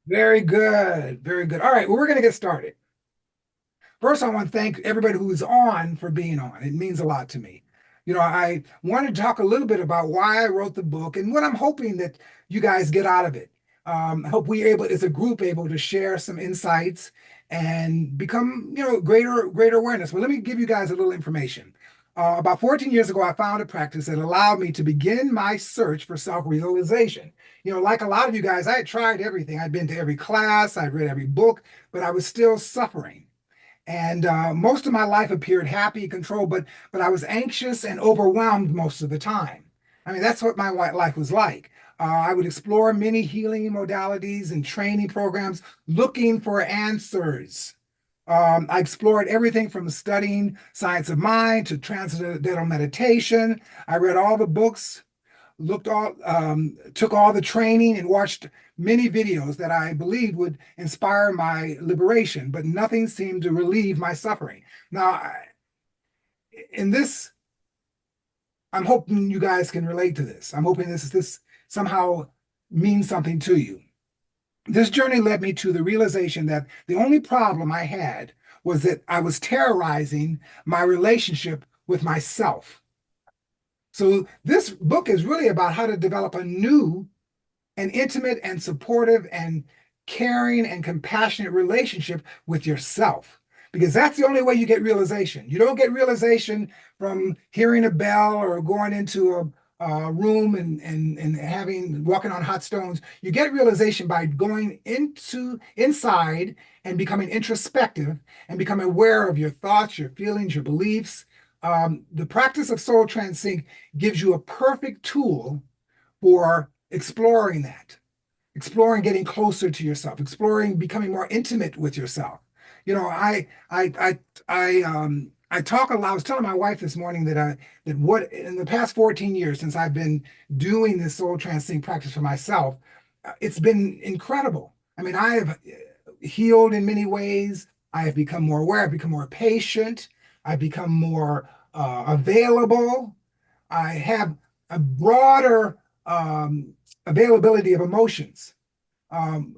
Very good. Very good. All right. Well, we're going to get started. First, I want to thank everybody who's on for being on. It means a lot to me. I wanted to talk a little bit about why I wrote the book and what I'm hoping that you guys get out of it. I hope we able, as a group, able to share some insights and become, greater awareness. Well, let me give you guys a little information. About 14 years ago, I found a practice that allowed me to begin my search for self-realization. Like a lot of you guys, I had tried everything. I'd been to every class, I'd read every book, but I was still suffering. And most of my life appeared happy, controlled, but I was anxious and overwhelmed most of the time. I mean, that's what my life was like. I would explore many healing modalities and training programs looking for answers. I explored everything from studying science of mind to transcendental meditation. I read all the books, took all the training and watched many videos that I believed would inspire my liberation, but nothing seemed to relieve my suffering. Now, in this, I'm hoping you guys can relate to this. I'm hoping this somehow means something to you. This journey led me to the realization that the only problem I had was that I was terrorizing my relationship with myself. So this book is really about how to develop a new and intimate and supportive and caring and compassionate relationship with yourself. Because that's the only way you get realization. You don't get realization from hearing a bell or going into a room and having walking on hot stones. You get realization by going inside and becoming introspective and becoming aware of your thoughts, your feelings, your beliefs. The practice of SoulTranSync gives you a perfect tool for exploring that, exploring getting closer to yourself, exploring becoming more intimate with yourself. I talk a lot. I was telling my wife this morning that what in the past 14 years since I've been doing this soul transcending practice for myself, it's been incredible. I mean, I have healed in many ways. I have become more aware. I've become more patient. I've become more available. I have a broader availability of emotions. When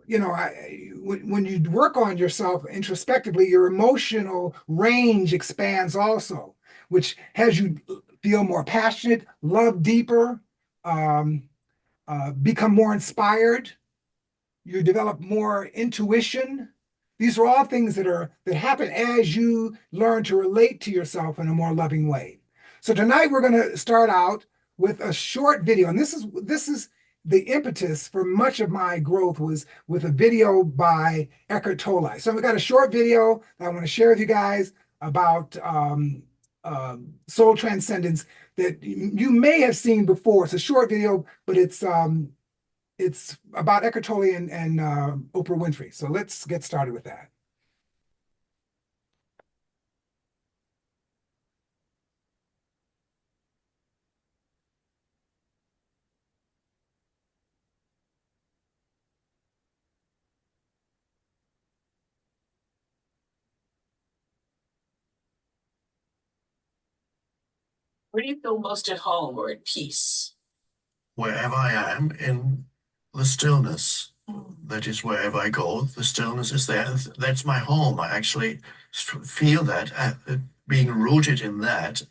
you work on yourself introspectively, your emotional range expands also, which has you feel more passionate, love deeper, um, become more inspired. You develop more intuition. These are all things that happen as you learn to relate to yourself in a more loving way. So tonight we're going to start out with a short video, and this is the impetus for much of my growth was with a video by Eckhart Tolle. So we've got a short video that I want to share with you guys about soul transcendence that you may have seen before. It's a short video, but it's about Eckhart Tolle and Oprah Winfrey. So let's get started with that. Where do you feel most at home or at peace? Wherever I am in the stillness. That is wherever I go, the stillness is there. That's my home. I actually feel that being rooted in that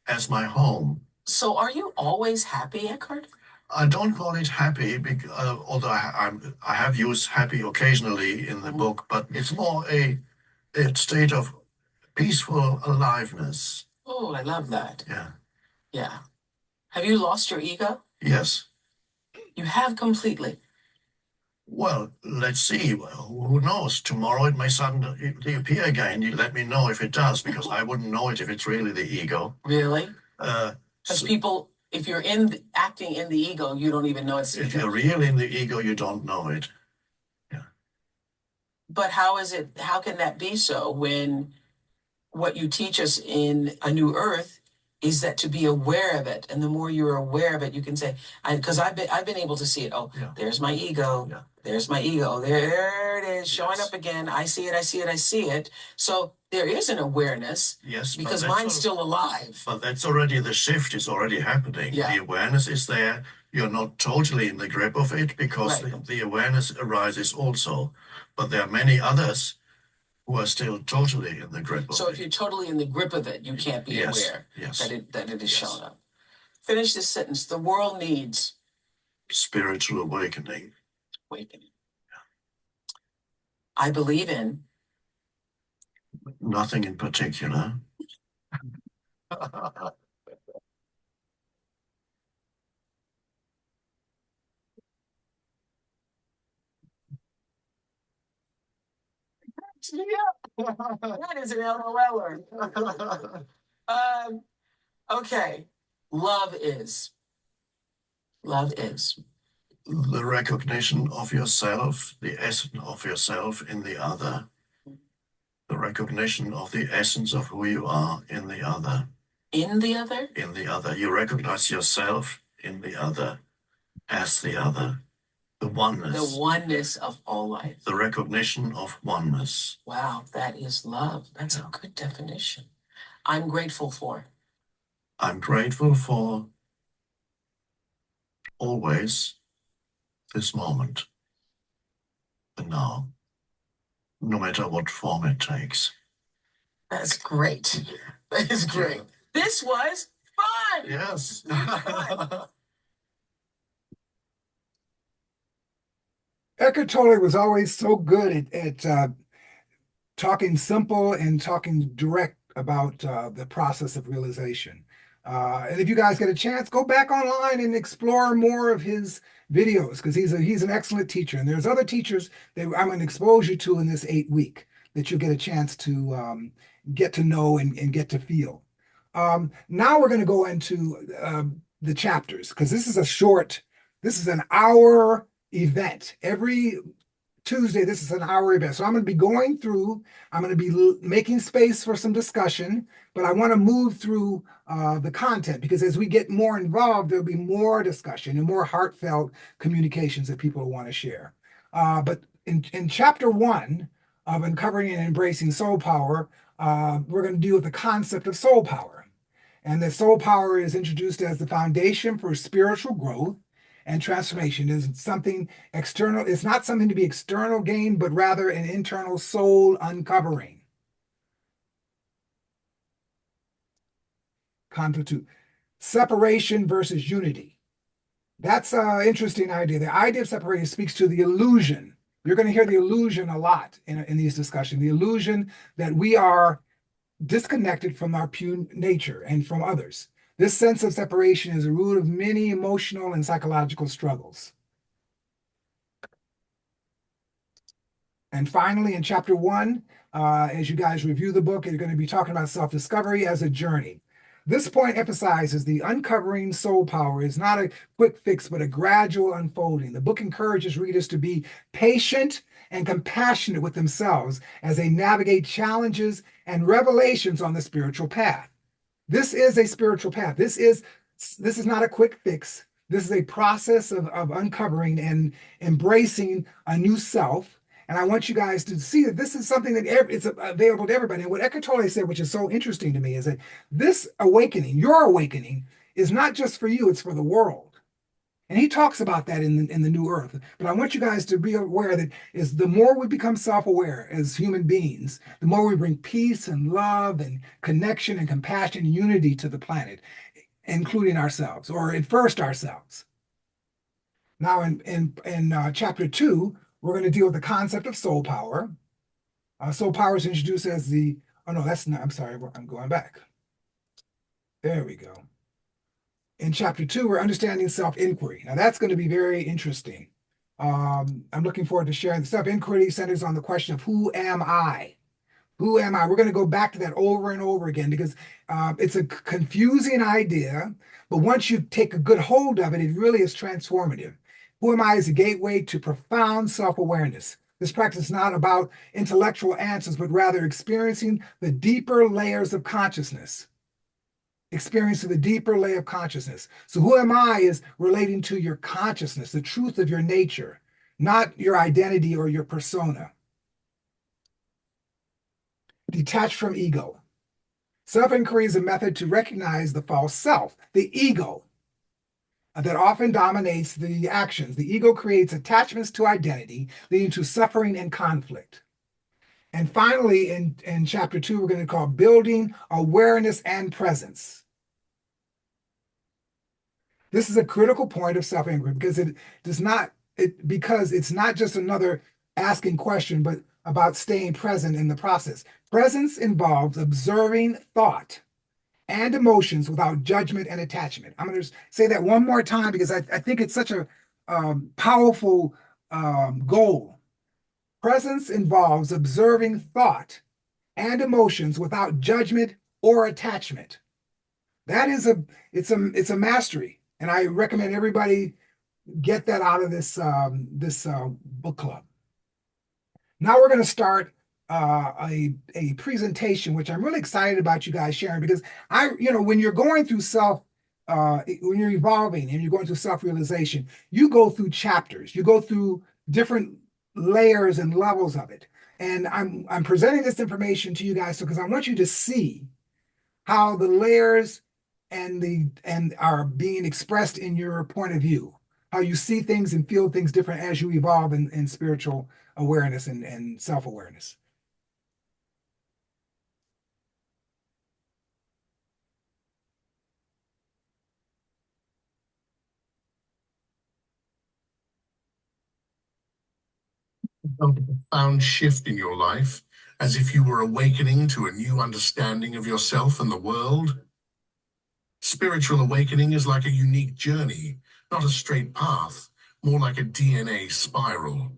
as my home. So are you always happy, Eckhart? I don't call it happy, because, although I have used happy occasionally in the book, but it's more a state of peaceful aliveness. Oh, I love that. Yeah. Yeah. Have you lost your ego? Yes. You have completely. Well, let's see. Well, who knows? Tomorrow it may suddenly appear again. You let me know if it does, because I wouldn't know it if it's really the ego. Really? Because so, people, if you're acting in the ego, you don't even know it's the ego. If you're real in the ego, you don't know it. Yeah. But how can that be so when what you teach us in A New Earth is that to be aware of it, and the more you're aware of it, you can say, because I've been able to see it. Oh, yeah. There's my ego. Yeah. There's my ego. There it is, showing up again. I see it. I see it. I see it. So there is an awareness. Yes, because mine's still alive. But that's already the shift is already happening. Yeah. The awareness is there. you're not totally in the grip of it because Right. the awareness arises also. But there are many others who are still totally in the grip of So if it. you're totally in the grip of it, you can't be Yes, aware yes, that it is yes. shown up. Finish this sentence. The world needs Spiritual awakening. awakening. I believe in Nothing in particular. Yeah, that is an LOLer. Okay. Love is. Love is. The recognition of yourself, the essence of yourself in the other, the recognition of the essence of who you are in the other. In the other? In the other. You recognize yourself in the other, as the other, the oneness. The oneness of all life. The recognition of oneness. Wow, that is love. That's a good definition. I'm grateful for. I'm grateful for always this moment, the now, no matter what form it takes. That's great. That is great. Yeah. This was fun. Yes. Eckhart Tolle was always so good at talking simple and talking direct about the process of realization. And if you guys get a chance, go back online and explore more of his videos because he's an excellent teacher. And there's other teachers that I'm going to expose you to in this 8 week that you'll get a chance to get to know and get to feel. Now we're going to go into the chapters because this is an hour event. Every Tuesday, this is an hour event. So I'm going to be going through, I'm going to be making space for some discussion, but I want to move through the content because as we get more involved, there'll be more discussion and more heartfelt communications that people want to share. But in chapter 1 of Uncovering and Embracing Soul Power, we're going to deal with the concept of soul power. And that soul power is introduced as the foundation for spiritual growth and transformation. Is something external. It's not something to be external gain, but rather an internal soul uncovering. Contra 2. Separation versus unity. That's an interesting idea. The idea of separation speaks to the illusion. You're going to hear the illusion a lot in these discussions. The illusion that we are disconnected from our pure nature and from others. This sense of separation is the root of many emotional and psychological struggles. And finally, in chapter 1, as you guys review the book, you're going to be talking about self-discovery as a journey. This point emphasizes the uncovering soul power is not a quick fix, but a gradual unfolding. The book encourages readers to be patient and compassionate with themselves as they navigate challenges and revelations on the spiritual path. This is a spiritual path. This is not a quick fix. This is a process of uncovering and embracing a new self. And I want you guys to see that this is something that it's available to everybody. And what Eckhart Tolle said, which is so interesting to me, is that this awakening, your awakening, is not just for you, it's for the world. And he talks about that in the New Earth. But I want you guys to be aware that is the more we become self-aware as human beings, the more we bring peace and love and connection and compassion and unity to the planet, including ourselves, or at first ourselves. Now in chapter 2, we're going to deal with the concept of soul power. Soul power is introduced as the, oh no, that's not, I'm sorry, I'm going back. There we go. In chapter 2, we're understanding self-inquiry. Now that's going to be very interesting. I'm looking forward to sharing. The self-inquiry centers on the question of who am I? Who am I? We're going to go back to that over and over again because it's a confusing idea, but once you take a good hold of it, it really is transformative. Who am I is a gateway to profound self-awareness. This practice is not about intellectual answers, but rather experiencing the deeper layers of consciousness. Experiencing the deeper layer of consciousness. So who am I is relating to your consciousness, the truth of your nature, not your identity or your persona. Detached from ego. Self-inquiry is a method to recognize the false self, the ego, that often dominates the actions. The ego creates attachments to identity, leading to suffering and conflict. And finally, in chapter 2, we're going to call building awareness and presence. This is a critical point of self-inquiry because it's not just another asking question, but about staying present in the process. Presence involves observing thought and emotions without judgment and attachment. I'm going to say that one more time because I think it's such a powerful goal. Presence involves observing thought and emotions without judgment or attachment. That is it's a mastery, and I recommend everybody get that out of this book club. Now we're going to start a presentation, which I'm really excited about you guys sharing because when you're going through when you're evolving and you're going through self-realization, you go through chapters, you go through different layers and levels of it. And I'm presenting this information to you guys because I want you to see how the layers and are being expressed in your point of view, how you see things and feel things different as you evolve in spiritual awareness and self-awareness. Felt a profound shift in your life, as if you were awakening to a new understanding of yourself and the world? Spiritual awakening is like a unique journey, not a straight path, more like a DNA spiral.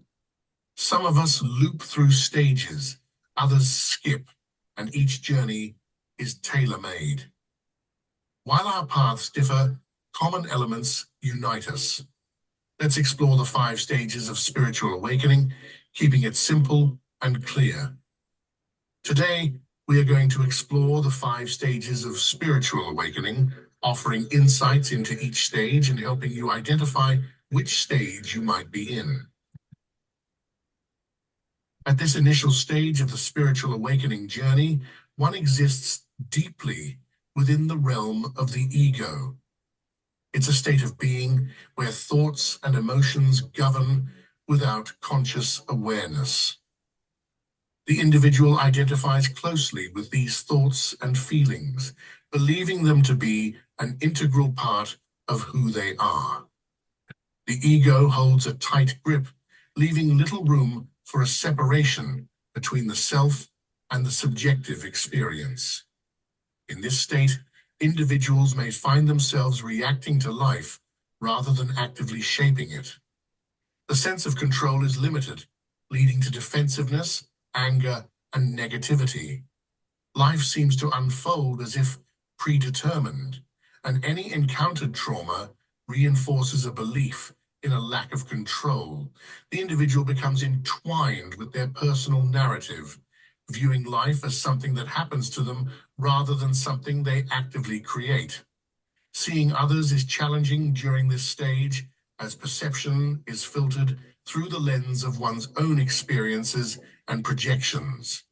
Some of us loop through stages, others skip, and each journey is tailor-made. While our paths differ, common elements unite us. Let's explore the 5 stages of spiritual awakening, keeping it simple and clear. Today, we are going to explore the 5 stages of spiritual awakening, offering insights into each stage and helping you identify which stage you might be in. At this initial stage of the spiritual awakening journey, one exists deeply within the realm of the ego. It's a state of being where thoughts and emotions govern without conscious awareness. The individual identifies closely with these thoughts and feelings, believing them to be an integral part of who they are. The ego holds a tight grip, leaving little room for a separation between the self and the subjective experience. In this state, individuals may find themselves reacting to life rather than actively shaping it. The sense of control is limited, leading to defensiveness, anger, and negativity. Life seems to unfold as if predetermined, and any encountered trauma reinforces a belief in a lack of control. The individual becomes entwined with their personal narrative, viewing life as something that happens to them rather than something they actively create. Seeing others is challenging during this stage, as perception is filtered through the lens of one's own experiences and projections.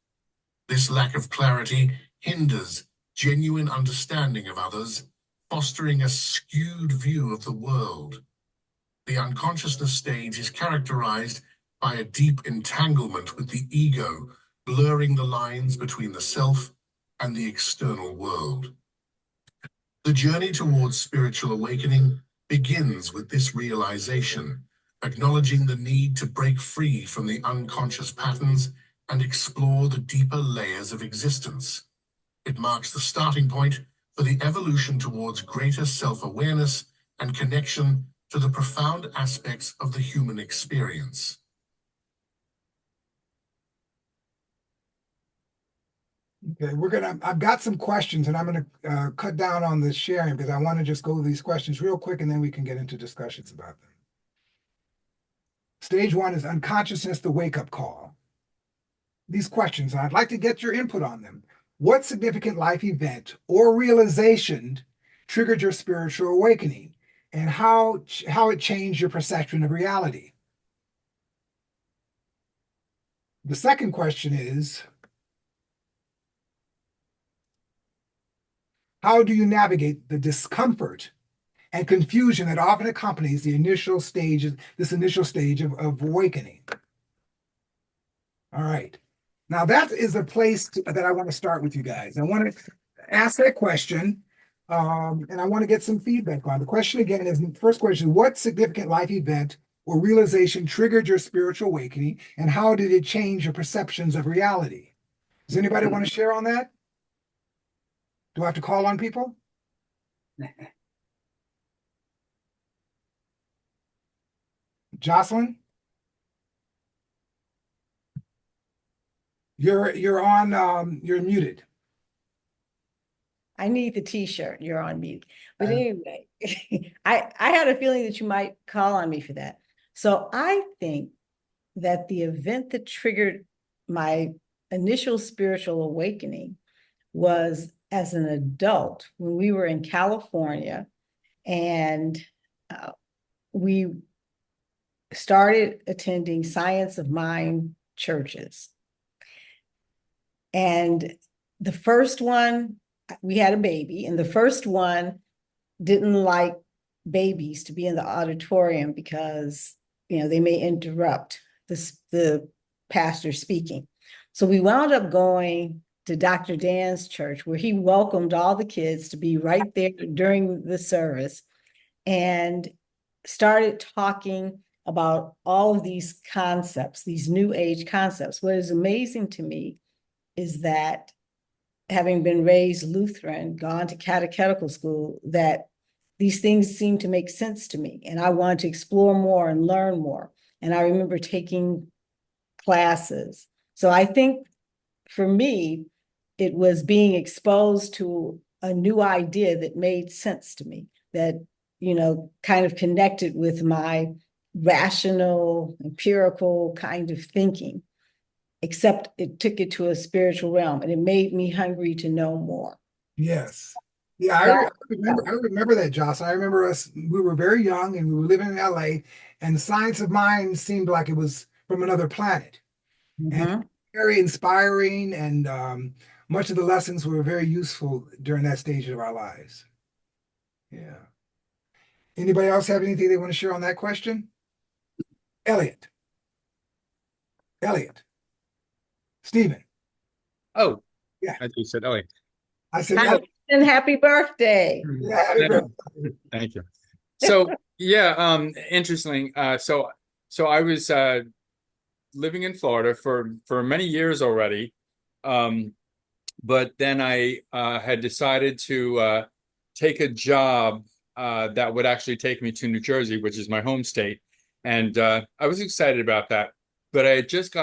This lack of clarity hinders genuine understanding of others, fostering a skewed view of the world. The unconsciousness stage is characterized by a deep entanglement with the ego, blurring the lines between the self and the external world. The journey towards spiritual awakening begins with this realization, acknowledging the need to break free from the unconscious patterns and explore the deeper layers of existence. It marks the starting point for the evolution towards greater self-awareness and connection to the profound aspects of the human experience. Okay, I've got some questions and I'm gonna cut down on the sharing because I want to just go through these questions real quick and then we can get into discussions about them. Stage 1 is unconsciousness, the wake-up call. These questions, I'd like to get your input on them. What significant life event or realization triggered your spiritual awakening, and how it changed your perception of reality? The second question is, how do you navigate the discomfort and confusion that often accompanies this initial stage of awakening. All right. Now that is a place that I want to start with you guys. I want to ask that question, and I want to get some feedback on. The question again is, first question, what significant life event or realization triggered your spiritual awakening, and how did it change your perceptions of reality? Does anybody want to share on that? Do I have to call on people? Jocelyn? You're on, you're muted. I need the t-shirt. You're on mute. But anyway, I had a feeling that you might call on me for that. So I think that the event that triggered my initial spiritual awakening was as an adult when we were in California, and we started attending Science of Mind churches. And the first one, we had a baby, and the first one didn't like babies to be in the auditorium because, they may interrupt the pastor speaking. So we wound up going to Dr. Dan's church, where he welcomed all the kids to be right there during the service and started talking about all of these concepts, these new age concepts. What is amazing to me is that, having been raised Lutheran, gone to catechetical school, that these things seem to make sense to me. And I wanted to explore more and learn more. And I remember taking classes. So I think for me, it was being exposed to a new idea that made sense to me, that, kind of connected with my rational, empirical kind of thinking, except it took it to a spiritual realm, and it made me hungry to know more. Yes. Yeah, I remember that, Joss. I remember we were very young and we were living in LA, and the Science of Mind seemed like it was from another planet. And very inspiring, and much of the lessons were very useful during that stage of our lives. Yeah. Anybody else have anything they want to share on that question? Elliot. Stephen. Oh, yeah. I think said Elliot. I said, and happy birthday. Yeah, happy birthday. Thank you. So yeah, interesting. So I was living in Florida for many years already, but then I had decided to take a job that would actually take me to New Jersey, which is my home state, and I was excited about that. But I had just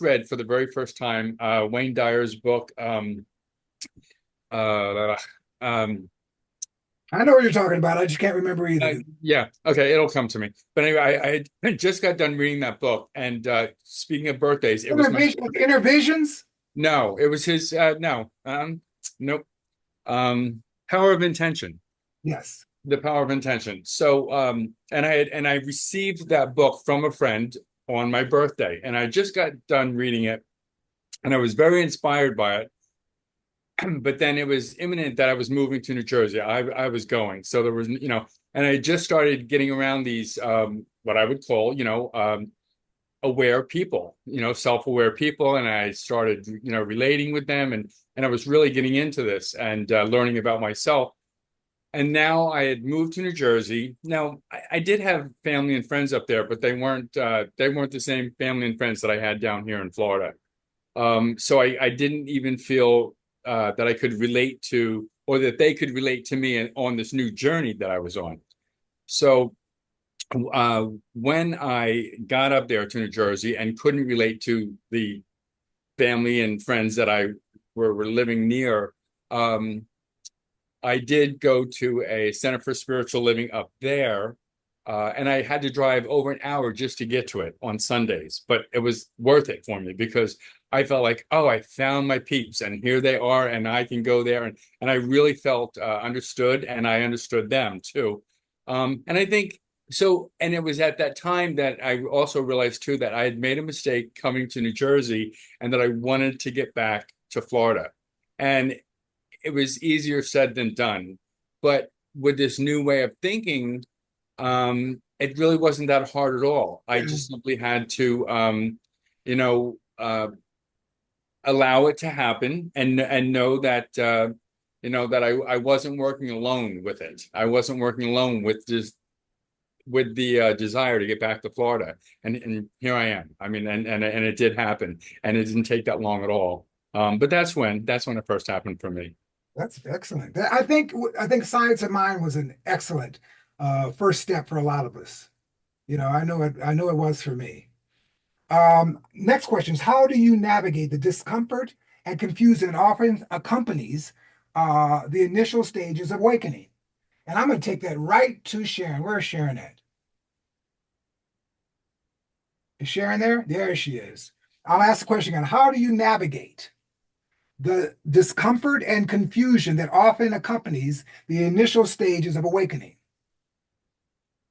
read for the very first time Wayne Dyer's book. I know what you're talking about. I just can't remember either. Yeah. Okay. It'll come to me. But anyway, I just got done reading that book. And speaking of birthdays, it was Inner Visions? No, it was his. No. Nope. Power of Intention. Yes. The Power of Intention. So, and I received that book from a friend on my birthday, and I just got done reading it, and I was very inspired by it. But then it was imminent that I was moving to New Jersey. I was going. So there was, and I just started getting around these, what I would call, aware people, self-aware people. And I started, relating with them. And I was really getting into this and learning about myself. And now I had moved to New Jersey. Now I did have family and friends up there, but they weren't the same family and friends that I had down here in Florida. So I didn't even feel that I could relate to, or that they could relate to me on this new journey that I was on. So when I got up there to New Jersey and couldn't relate to the family and friends that I were living near, I did go to a Center for Spiritual Living up there, and I had to drive over an hour just to get to it on Sundays. But it was worth it for me because I felt like, oh, I found my peeps, and here they are, and I can go there. And I really felt understood, and I understood them too. And I think so. And it was at that time that I also realized too that I had made a mistake coming to New Jersey, and that I wanted to get back to Florida. And it was easier said than done. But with this new way of thinking, it really wasn't that hard at all. I just simply had to, you know, allow it to happen and know that, you know, that I wasn't working alone with it. I wasn't working alone with this, with the desire to get back to Florida. And here I am. I mean, and it did happen, and it didn't take that long at all. But that's when it first happened for me. That's excellent. I think Science of Mind was an excellent first step for a lot of us. You know, I know it was for me. Next question is, how do you navigate the discomfort and confusion that often accompanies the initial stages of awakening? And I'm going to take that right to Sharon. Where's Sharon at? Is Sharon there? There she is. I'll ask the question again. How do you navigate the discomfort and confusion that often accompanies the initial stages of awakening?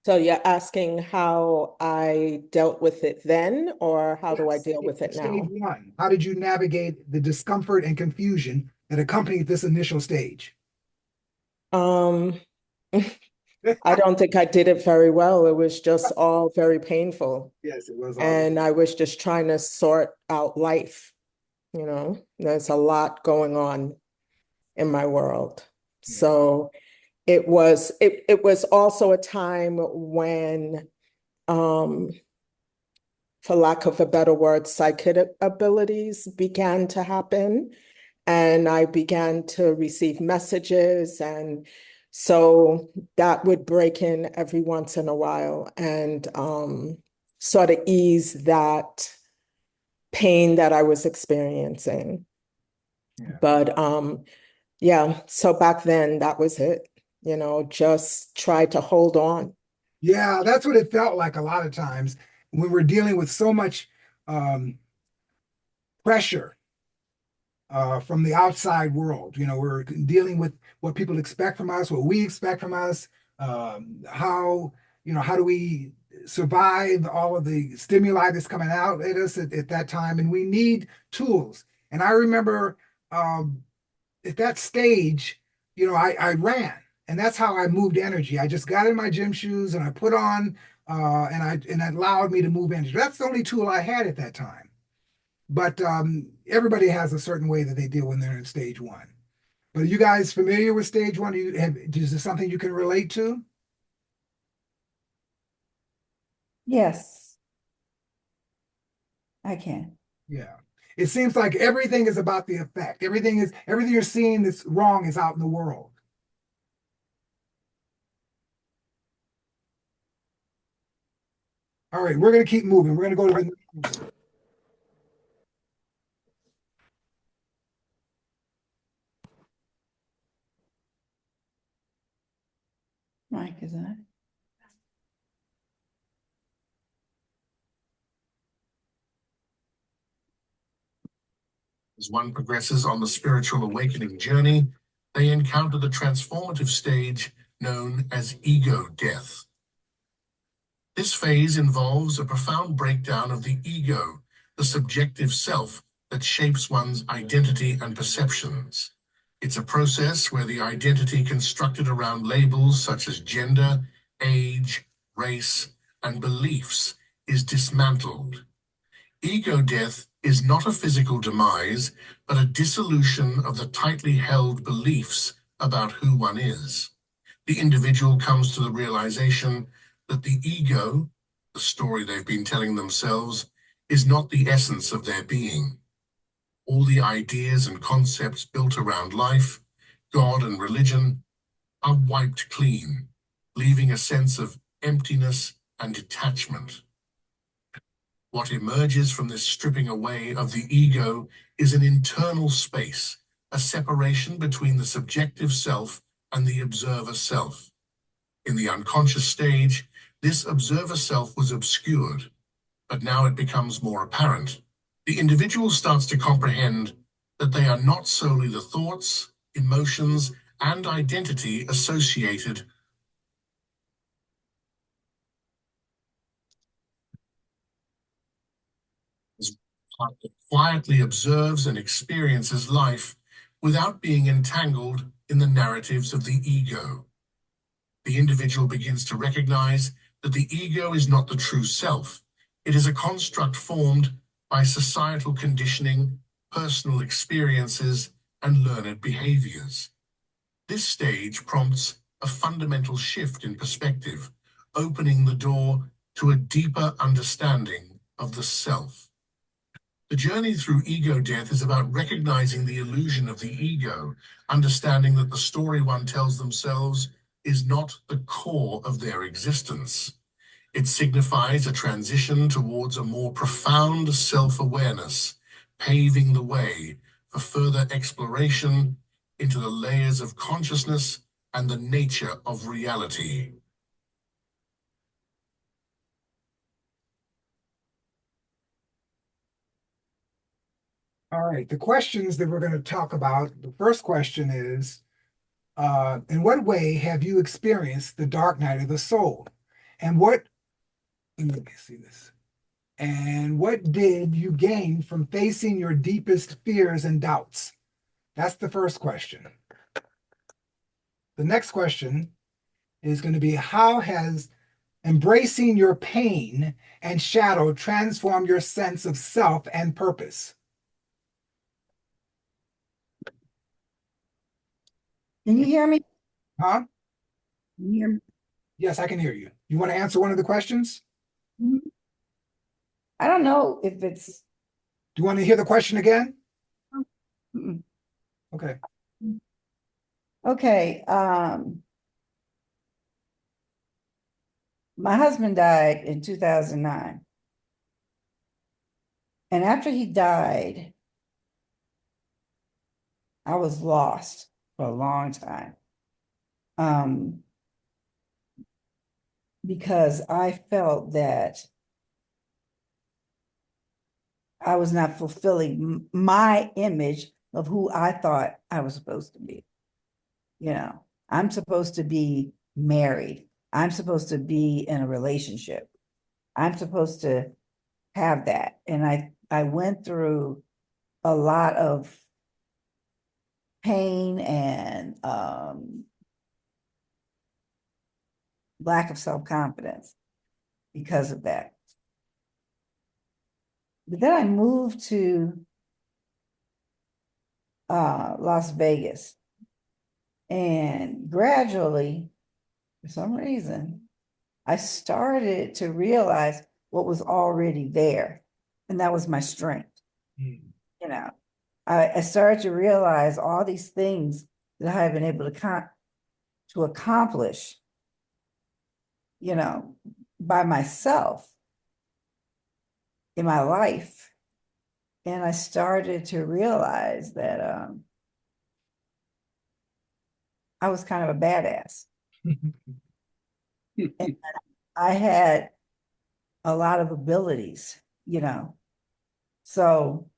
So you're asking how I dealt with it then, or how do I Yes, deal with it stage now? one. How did you navigate the discomfort and confusion that accompanied this initial stage? Um, I don't think I did it very well. It was just all very painful. Yes, it was. And I was just trying to sort out life. You know, there's a lot going on in my world. Yeah. So it was also a time when, for lack of a better word, psychic abilities began to happen. And I began to receive messages. And so that would break in every once in a while and sort of ease that pain that I was experiencing. Yeah. But yeah, so back then that was it, you know, just try to hold on. Yeah, that's what it felt like a lot of times when we're dealing with so much pressure from the outside world. You know, we're dealing with what people expect from us, what we expect from us, how do we survive all of the stimuli that's coming out at us at that time, and we need tools. And I remember at that stage, I ran, and that's how I moved energy. I just got in my gym shoes and I put on, and it allowed me to move energy. That's the only tool I had at that time. But everybody has a certain way that they deal when they're in stage one. But are you guys familiar with stage one? Is this something you can relate to? Yes, I can. Yeah. It seems like everything is about the effect. Everything you're seeing that's wrong is out in the world. All right, we're going to keep moving. We're going to go to the next. Mike, is that? As one progresses on the spiritual awakening journey, they encounter the transformative stage known as ego death. This phase involves a profound breakdown of the ego, the subjective self that shapes one's identity and perceptions. It's a process where the identity constructed around labels such as gender, age, race, and beliefs is dismantled. Ego death is not a physical demise, but a dissolution of the tightly held beliefs about who one is. The individual comes to the realization that the ego, the story they've been telling themselves, is not the essence of their being. All the ideas and concepts built around life, God and religion, are wiped clean, leaving a sense of emptiness and detachment. What emerges from this stripping away of the ego is an internal space, a separation between the subjective self and the observer self. In the unconscious stage, this observer self was obscured, but now it becomes more apparent. The individual starts to comprehend that they are not solely the thoughts, emotions, and identity associated as quietly observes and experiences life without being entangled in the narratives of the ego. the individual begins to recognize that the ego is not the true self. It is a construct formed by societal conditioning, personal experiences, and learned behaviors. This stage prompts a fundamental shift in perspective, opening the door to a deeper understanding of the self. The journey through ego death is about recognizing the illusion of the ego, understanding that the story one tells themselves is not the core of their existence. It signifies a transition towards a more profound self-awareness, paving the way for further exploration into the layers of consciousness and the nature of reality. All right, the questions that we're going to talk about, the first question is, in what way have you experienced the dark night of the soul? And let me see this. And what did you gain from facing your deepest fears and doubts? That's the first question. The next question is going to be, how has embracing your pain and shadow transformed your sense of self and purpose? Can you hear me? Huh? Can you hear me? Yes, I can hear you. You want to answer one of the questions? I don't know if it's. Do you want to hear the question again? Mm-mm. Okay. Okay. My husband died in 2009. And after he died, I was lost for a long time. Because I felt that I was not fulfilling my image of who I thought I was supposed to be. You know, I'm supposed to be married. I'm supposed to be in a relationship. I'm supposed to have that. And I went through a lot of pain and lack of self-confidence because of that. But then I moved to Las Vegas, and gradually, for some reason, I started to realize what was already there, and that was my strength. You know, I started to realize all these things that I have been able to accomplish, you know, by myself in my life. And I started to realize that I was kind of a badass. And I had a lot of abilities, you know. So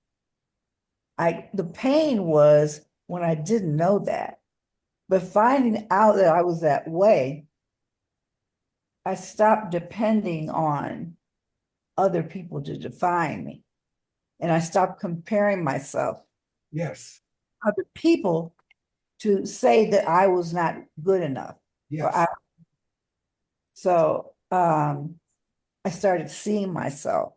the pain was when I didn't know that. But finding out that I was that way, I stopped depending on other people to define me. And I stopped comparing myself Yes. to other people to say that I was not good enough. Yes. So I started seeing myself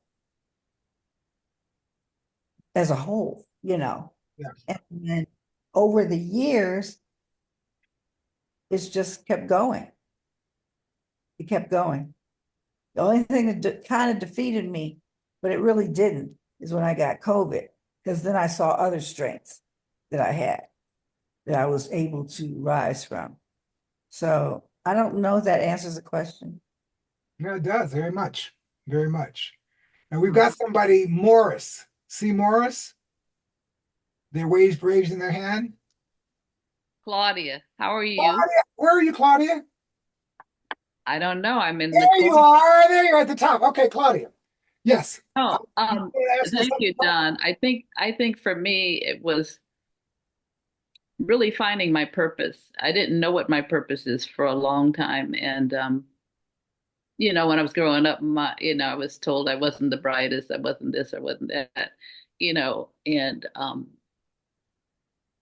as a whole, you know. Yes. And then over the years, it's just kept going. It kept going. The only thing that kind of defeated me, but it really didn't, is when I got COVID, because then I saw other strengths that I had that I was able to rise from. So I don't know if that answers the question. Yeah, it does very much. Very much. And we've got somebody, Morris. See Morris? They're raising their hand. Claudia, how are you? Claudia, where are you, Claudia? I don't know. I'm in the There you corner. are. There you're at the top. Okay, Claudia. Yes. Oh, You wanna ask us thank you, something? Don. I think for me it was really finding my purpose. I didn't know what my purpose is for a long time. And when I was growing up, I was told I wasn't the brightest, I wasn't this, I wasn't that, and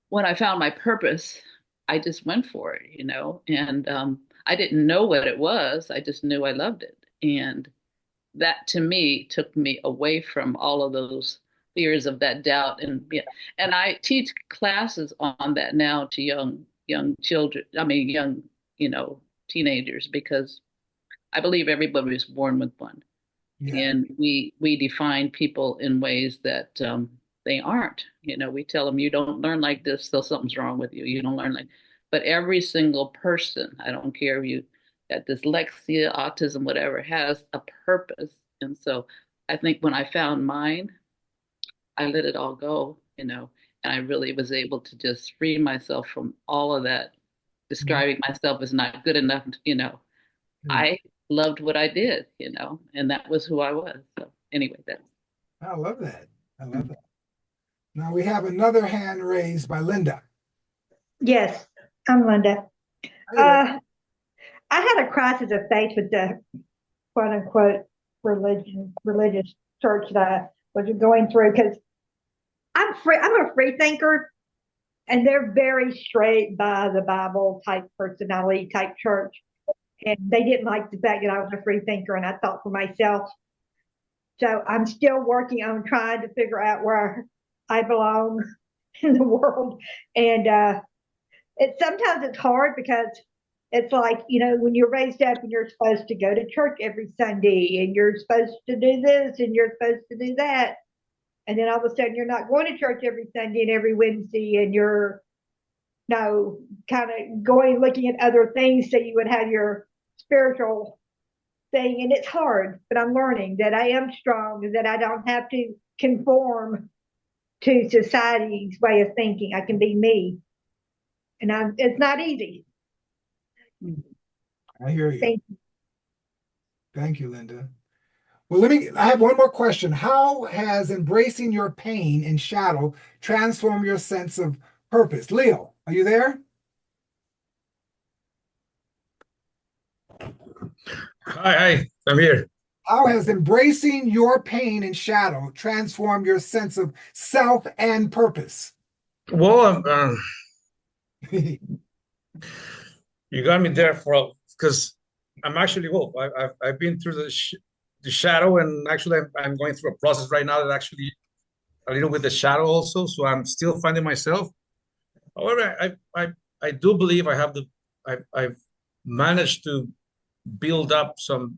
when I found my purpose, I just went for it, and I didn't know what it was. I just knew I loved it. And that to me took me away from all of those fears of that doubt. And yeah, and I teach classes on that now to young children. I mean, young, teenagers, because I believe everybody was born with one. Yeah. And we define people in ways that they aren't. We tell them you don't learn like this, so something's wrong with you. You don't learn like, but every single person, I don't care if you got dyslexia, autism, whatever, has a purpose. And so I think when I found mine, I let it all go, and I really was able to just free myself from all of that, describing myself as not good enough. I loved what I did, and that was who I was. So anyway, that's. I love that. I love that. Now we have another hand raised by Linda. Yes, I'm Linda. Hey, I had a crisis of faith with the quote unquote religious church that I was going through because I'm a free thinker, and they're very straight by the Bible type personality type church. And they didn't like the fact that I was a free thinker and I thought for myself. So I'm still working on trying to figure out where I belong in the world. And sometimes it's hard because it's like, when you're raised up and you're supposed to go to church every Sunday and you're supposed to do this and you're supposed to do that. And then all of a sudden you're not going to church every Sunday and every Wednesday and you're kind of looking at other things so you would have your spiritual thing. And it's hard, but I'm learning that I am strong and that I don't have to conform to society's way of thinking. I can be me. And it's not easy. I hear you. Thank you, Linda. Well, I have one more question. How has embracing your pain and shadow transformed your sense of purpose? Leo, are you there? Hi, I'm here. How has embracing your pain and shadow transformed your sense of self and purpose? Well, you got me there because I'm actually I've been through the shadow, and actually I'm going through a process right now that actually a little with the shadow also. So I'm still finding myself. However, I do believe I've managed to build up some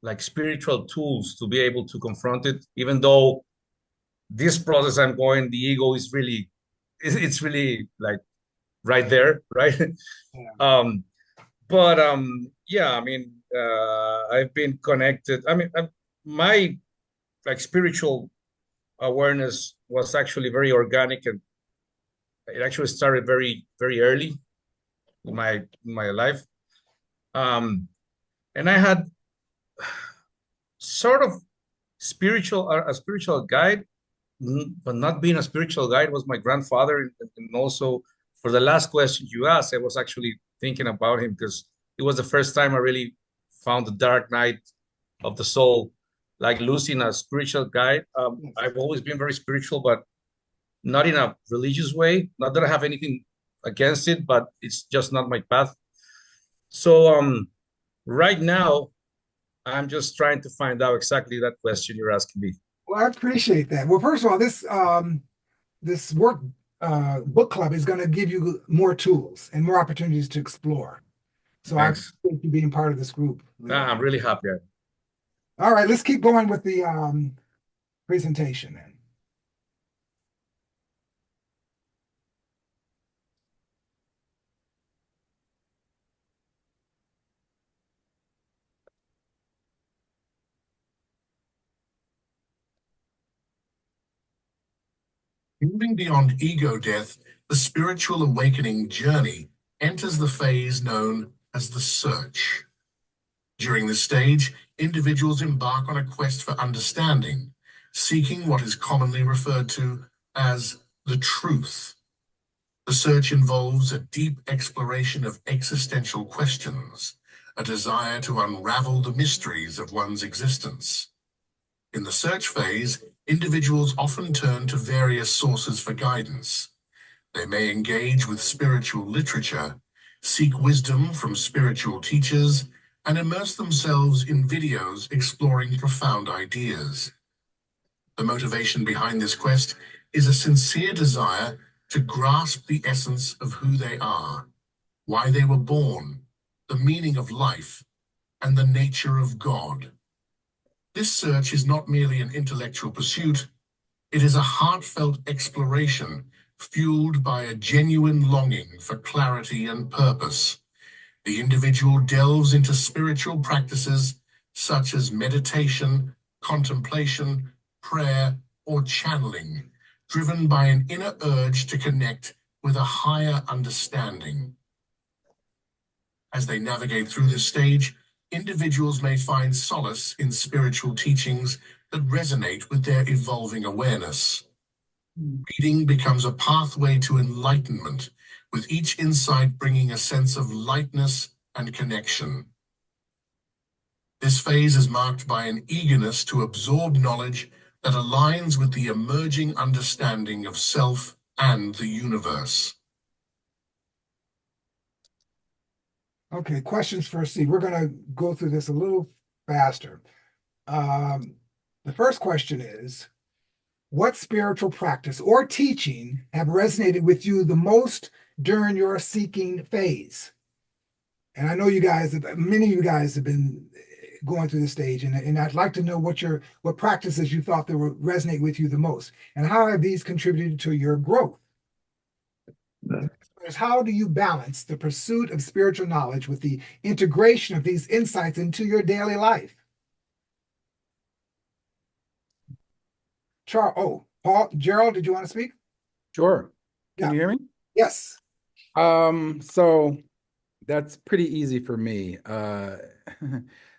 like spiritual tools to be able to confront it, even though this process I'm going, the ego is really, it's really like right there, right? Yeah. But yeah, I mean, I've been connected. I mean, my like spiritual awareness was actually very organic, and it actually started very, very early in my life. And I had sort of a spiritual guide, but not being a spiritual guide was my grandfather. And also for the last question you asked, I was actually thinking about him because it was the first time I really found the dark night of the soul, like losing a spiritual guide. I've always been very spiritual, but not in a religious way. Not that I have anything against it, but it's just not my path. So right now, I'm just trying to find out exactly that question you're asking me. Well, I appreciate that. Well, first of all, this book club is going to give you more tools and more opportunities to explore. So Thanks. I appreciate you being part of this group. I'm really happy. All right, let's keep going with the presentation then. Moving beyond ego death, the spiritual awakening journey enters the phase known as the search. During this stage, individuals embark on a quest for understanding, seeking what is commonly referred to as the truth. The search involves a deep exploration of existential questions, a desire to unravel the mysteries of one's existence. In the search phase, individuals often turn to various sources for guidance. They may engage with spiritual literature, seek wisdom from spiritual teachers, and immerse themselves in videos exploring profound ideas. The motivation behind this quest is a sincere desire to grasp the essence of who they are, why they were born, the meaning of life, and the nature of God. This search is not merely an intellectual pursuit, it is a heartfelt exploration fueled by a genuine longing for clarity and purpose. The individual delves into spiritual practices such as meditation, contemplation, prayer, or channeling, driven by an inner urge to connect with a higher understanding. As they navigate through this stage, individuals may find solace in spiritual teachings that resonate with their evolving awareness. Reading becomes a pathway to enlightenment, with each insight bringing a sense of lightness and connection. This phase is marked by an eagerness to absorb knowledge that aligns with the emerging understanding of self and the universe. Okay, questions for C. We're going to go through this a little faster. The first question is, what spiritual practice or teaching have resonated with you the most during your seeking phase? And I know many of you guys have been going through this stage, and I'd like to know what practices you thought that would resonate with you the most, and how have these contributed to your growth? How do you balance the pursuit of spiritual knowledge with the integration of these insights into your daily life? Gerald, did you want to speak? Sure. Can Yeah. you hear me? Yes. So that's pretty easy for me.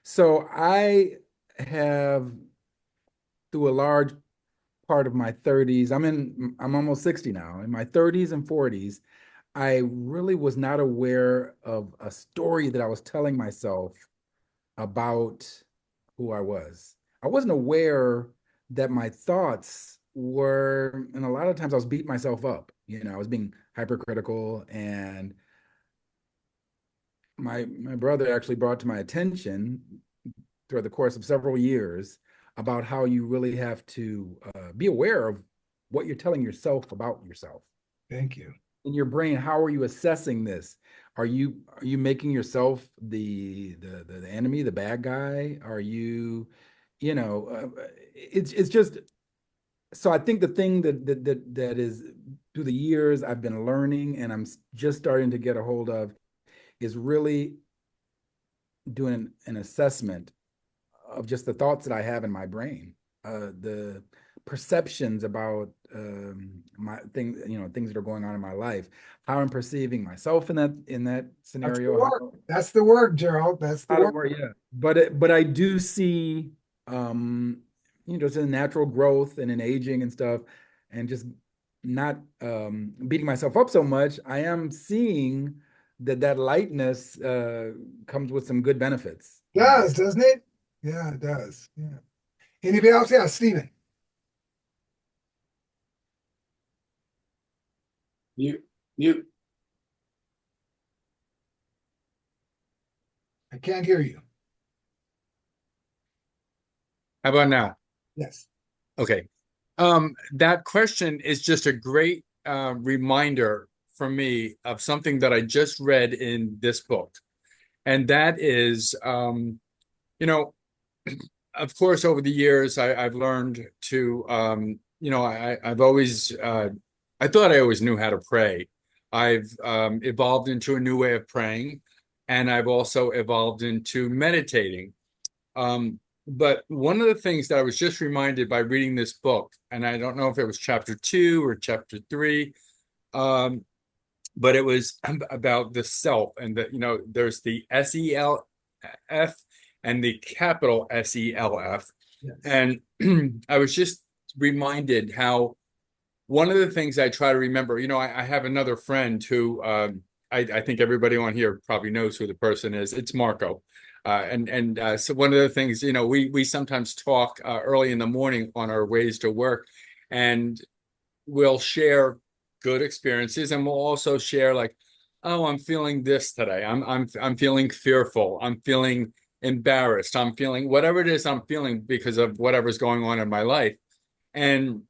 So I have, through a large part of my 30s, I'm almost 60 now. In my 30s and 40s, I really was not aware of a story that I was telling myself about who I was. I wasn't aware that my thoughts were, and a lot of times I was beating myself up. I was being hypercritical, and my brother actually brought to my attention throughout the course of several years about how you really have to be aware of what you're telling yourself about yourself. Thank you. In your brain, how are you assessing this? Are you making yourself the enemy, the bad guy? Are you, it's just. So I think the thing that is, through the years I've been learning, and I'm just starting to get a hold of, is really doing an assessment of just the thoughts that I have in my brain, the perceptions about my things, things that are going on in my life, how I'm perceiving myself in that scenario. That's the word, Gerald. That's the word. Yeah. But I do see, just in natural growth and in aging and stuff, and just not beating myself up so much. I am seeing that lightness comes with some good benefits. Doesn't it? Yeah, it does. Yeah. Anybody else? Yeah, Stephen. Mute. I can't hear you. How about now? Yes. Okay. That question is just a great reminder for me of something that I just read in this book. And that is, of course, over the years, I've learned to, I've always, I thought I always knew how to pray. I've evolved into a new way of praying, and I've also evolved into meditating. But one of the things that I was just reminded by reading this book, and I don't know if it was chapter 2 or chapter 3, but it was about the self, and that, there's the SELF and the capital SELF. Yes. And I was just reminded how one of the things I try to remember, I have another friend who I think everybody on here probably knows who the person is. It's Marco. So one of the things, we sometimes talk early in the morning on our ways to work, and we'll share good experiences, and we'll also share like oh, I'm feeling this today. I'm feeling fearful. I'm feeling embarrassed. I'm feeling whatever it is I'm feeling because of whatever's going on in my life. And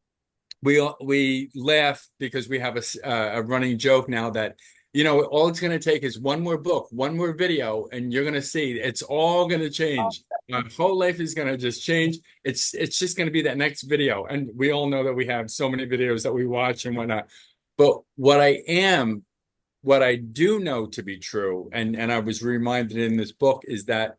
we laugh because we have a running joke now that, you know, all it's going to take is one more book, one more video, and you're going to see it's all going to change. My whole life is going to just change. It's just going to be that next video. And we all know that we have so many videos that we watch and whatnot. But what I do know to be true, and I was reminded in this book, is that,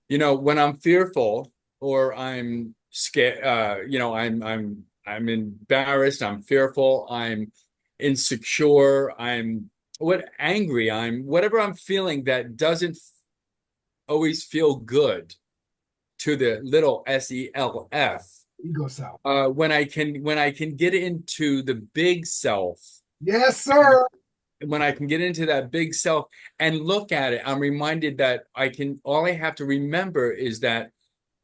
you know, when I'm fearful or I'm scared, you know, I'm embarrassed, I'm fearful, I'm insecure, angry, whatever I'm feeling that doesn't always feel good to the little self. Ego self. When I can get into the big self, Yes, sir. when I can get into that big self and look at it, I'm reminded that all I have to remember is that,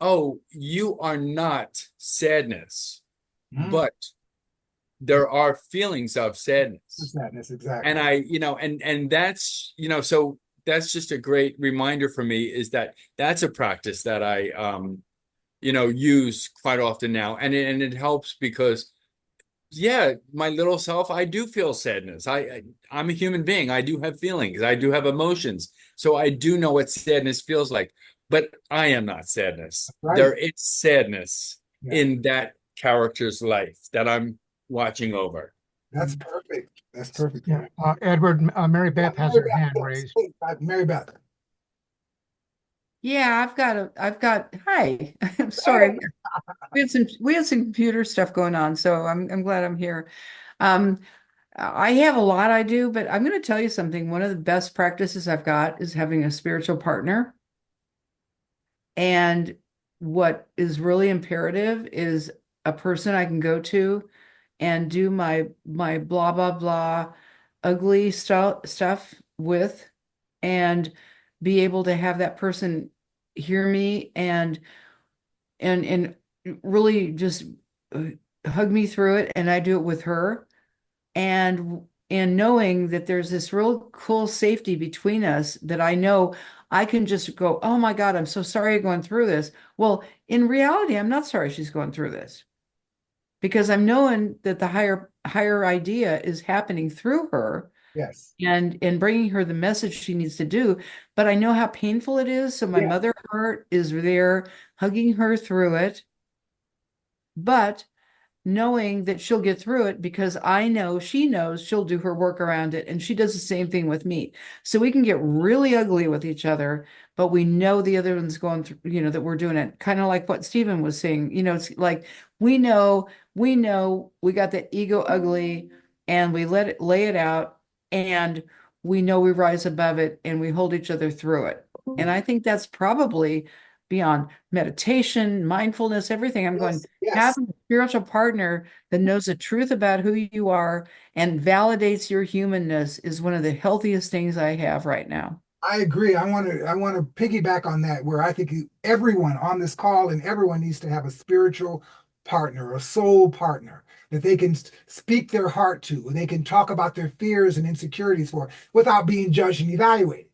oh, you are not sadness, but there are feelings of sadness. Sadness, exactly. And you know, and that's, you know, so that's just a great reminder for me, is that that's a practice that I, you know, use quite often now. And it helps because, yeah, my little self, I do feel sadness. I'm a human being. I do have feelings. I do have emotions. So I do know what sadness feels like. But I am not sadness. Right. There is sadness in that character's life that I'm watching over. That's perfect. That's perfect. Yeah. Edward, Mary Beth has her hand raised. Mary Beth. Yeah, hi. I'm sorry. We had some computer stuff going on, so I'm glad I'm here. I have a lot I do, but I'm going to tell you something. One of the best practices I've got is having a spiritual partner. And what is really imperative is a person I can go to and do my blah blah blah ugly stuff with, and be able to have that person hear me and really just hug me through it, and I do it with her, and knowing that there's this real cool safety between us, that I know I can just go, oh my God, I'm so sorry you're going through this. Well, in reality, I'm not sorry she's going through this, because I'm knowing that the higher idea is happening through her. Yes. And bringing her the message she needs to do. But I know how painful it is. So my mother heart is there hugging her through it. But knowing that she'll get through it, because I know she knows she'll do her work around it, and she does the same thing with me. So we can get really ugly with each other, but we know the other one's going through, you know, that we're doing it. Kind of like what Stephen was saying, you know, it's like we know we got that ego ugly, and we lay it out, and we know we rise above it, and we hold each other through it. And I think that's probably beyond meditation, mindfulness, everything. I'm going, having a spiritual partner that knows the truth about who you are and validates your humanness is one of the healthiest things I have right now. I agree. I want to piggyback on that, where I think everyone on this call and everyone needs to have a spiritual partner, a soul partner that they can speak their heart to, and they can talk about their fears and insecurities for, without being judged and evaluated.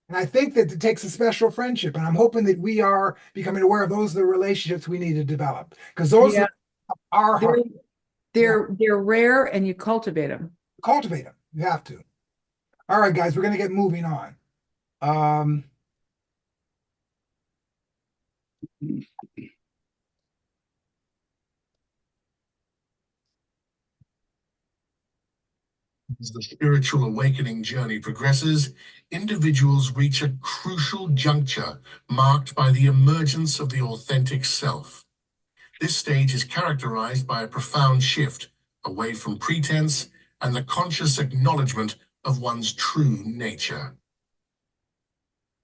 And I think that it takes a special friendship, and I'm hoping that we are becoming aware of those are the relationships we need to develop, because those are our heart. They're rare, and you cultivate them. Cultivate them. You have to. All right, guys, we're going to get moving on. As the spiritual awakening journey progresses, individuals reach a crucial juncture marked by the emergence of the authentic self. This stage is characterized by a profound shift away from pretense and the conscious acknowledgement of one's true nature.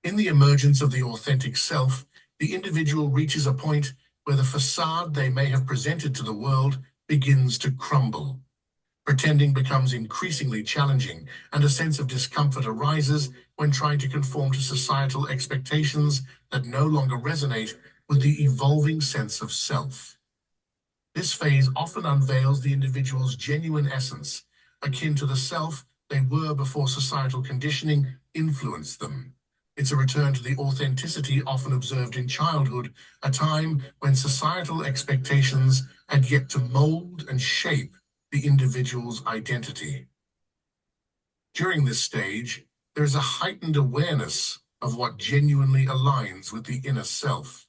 In the emergence of the authentic self, the individual reaches a point where the facade they may have presented to the world begins to crumble. Pretending becomes increasingly challenging, and a sense of discomfort arises when trying to conform to societal expectations that no longer resonate with the evolving sense of self. This phase often unveils the individual's genuine essence, akin to the self they were before societal conditioning influenced them. It's a return to the authenticity often observed in childhood, a time when societal expectations had yet to mold and shape the individual's identity. During this stage, there is a heightened awareness of what genuinely aligns with the inner self.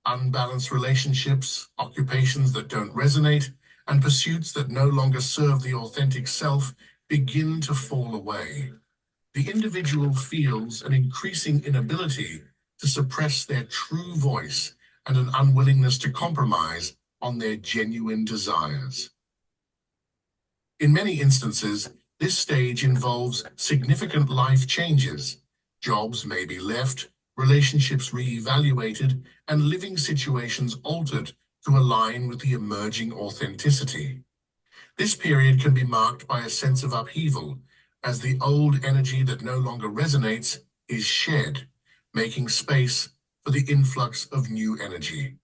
Unbalanced relationships, occupations that don't resonate, and pursuits that no longer serve the authentic self begin to fall away. The individual feels an increasing inability to suppress their true voice and an unwillingness to compromise on their genuine desires. In many instances, this stage involves significant life changes. Jobs may be left, relationships reevaluated, and living situations altered to align with the emerging authenticity. This period can be marked by a sense of upheaval, as the old energy that no longer resonates is shed, making space for the influx of new energy.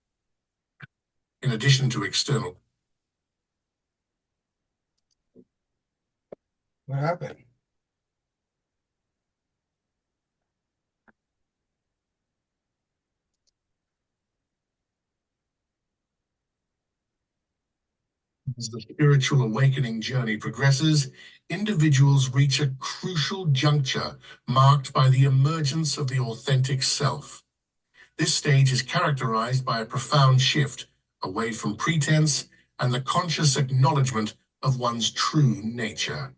In addition to external. What happened? As the spiritual awakening journey progresses, individuals reach a crucial juncture marked by the emergence of the authentic self. This stage is characterized by a profound shift away from pretense and the conscious acknowledgement of one's true nature.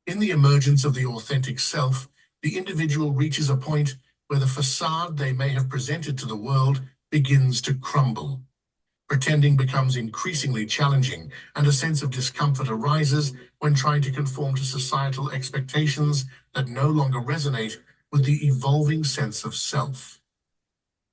In the emergence of the authentic self, the individual reaches a point where the facade they may have presented to the world begins to crumble. Pretending becomes increasingly challenging, and a sense of discomfort arises when trying to conform to societal expectations that no longer resonate with the evolving sense of self.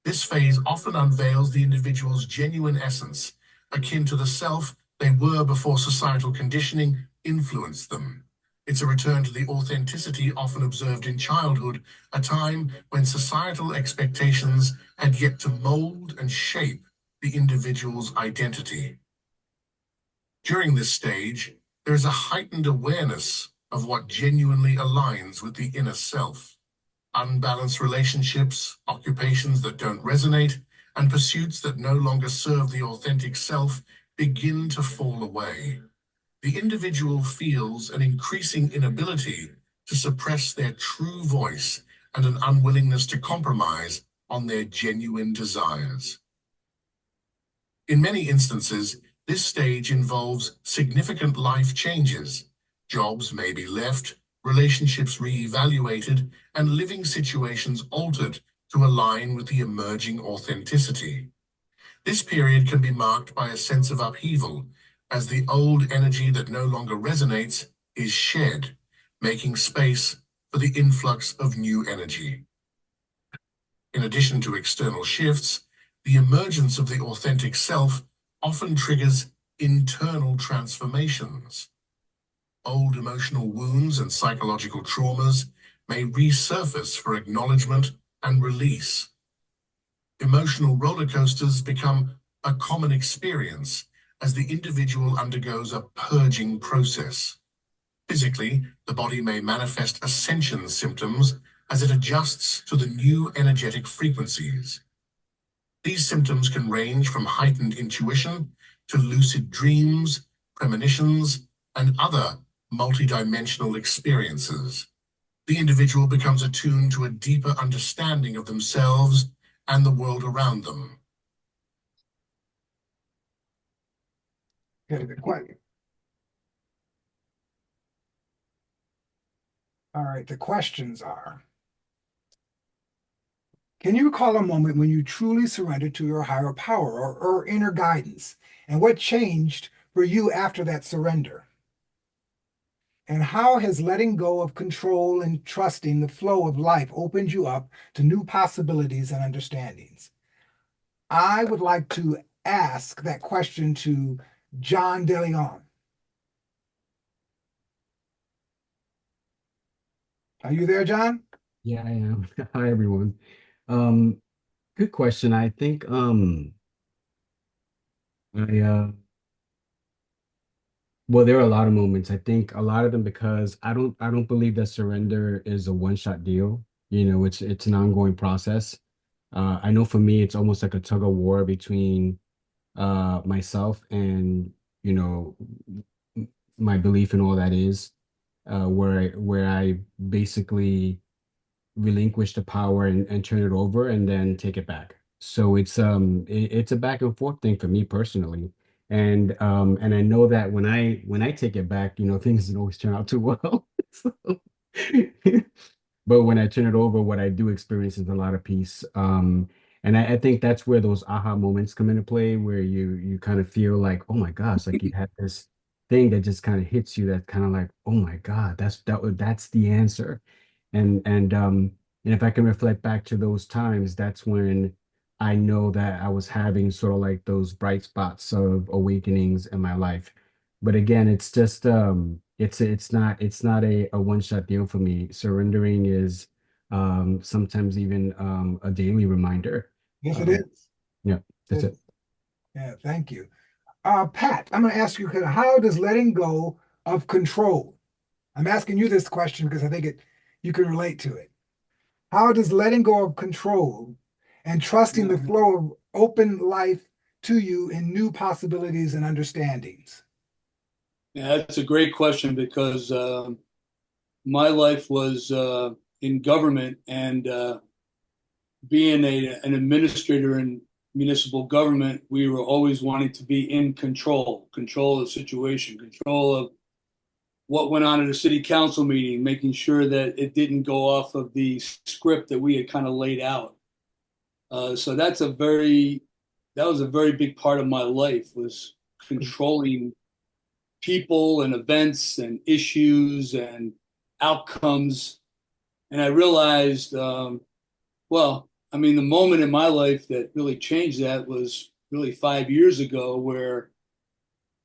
This phase often unveils the individual's genuine essence, akin to the self they were before societal conditioning influenced them. It's a return to the authenticity often observed in childhood, a time when societal expectations had yet to mold and shape the individual's identity. During this stage, there is a heightened awareness of what genuinely aligns with the inner self. Unbalanced relationships, occupations that don't resonate, and pursuits that no longer serve the authentic self begin to fall away. The individual feels an increasing inability to suppress their true voice and an unwillingness to compromise on their genuine desires. In many instances, this stage involves significant life changes. Jobs may be left, relationships reevaluated, and living situations altered to align with the emerging authenticity. This period can be marked by a sense of upheaval, as the old energy that no longer resonates is shed, making space for the influx of new energy. In addition to external shifts, the emergence of the authentic self often triggers internal transformations. Old emotional wounds and psychological traumas may resurface for acknowledgement and release. Emotional roller coasters become a common experience as the individual undergoes a purging process. Physically, the body may manifest ascension symptoms as it adjusts to the new energetic frequencies. These symptoms can range from heightened intuition to lucid dreams, premonitions, and other multidimensional experiences. The individual becomes attuned to a deeper understanding of themselves and the world around them. Okay, all right, the questions are, can you recall a moment when you truly surrendered to your higher power or inner guidance? And what changed for you after that surrender? And how has letting go of control and trusting the flow of life opened you up to new possibilities and understandings? I would like to ask that question to John DeLeon. Are you there, John? Yeah, I am. Hi, everyone. Good question. I think I Well, there are a lot of moments. I think a lot of them because I don't believe that surrender is a one-shot deal. You know, it's an ongoing process. I know for me, it's almost like a tug of war between myself and you know my belief in all that is, where I basically relinquish the power and turn it over and then take it back. So it's a back and forth thing for me personally. And I know that when I take it back, things don't always turn out too well. So, but when I turn it over, what I do experience is a lot of peace. And I think that's where those aha moments come into play, where you kind of feel like, oh my gosh, like you had this thing that just kind of hits you, that kind of like, oh my God, that's the answer. And if I can reflect back to those times, that's when I know that I was having sort of like those bright spots of awakenings in my life. But again, it's just it's not a one-shot deal for me. Surrendering is sometimes even a daily reminder. Yes, it Um, is. yeah, that's It it. is. Yeah, thank you. Pat, I'm going to ask you, how does letting go of control? I'm asking you this question because I think you can relate to it. How does letting go of control and trusting the flow of open life to you in new possibilities and understandings? Yeah, that's a great question because my life was in government and being an administrator in municipal government, we were always wanting to be in control of the situation, control of what went on at a city council meeting, making sure that it didn't go off of the script that we had kind of laid out. So that was a very big part of my life was controlling people and events and issues and outcomes. And I realized, well, I mean, the moment in my life that really changed that was really 5 years ago, where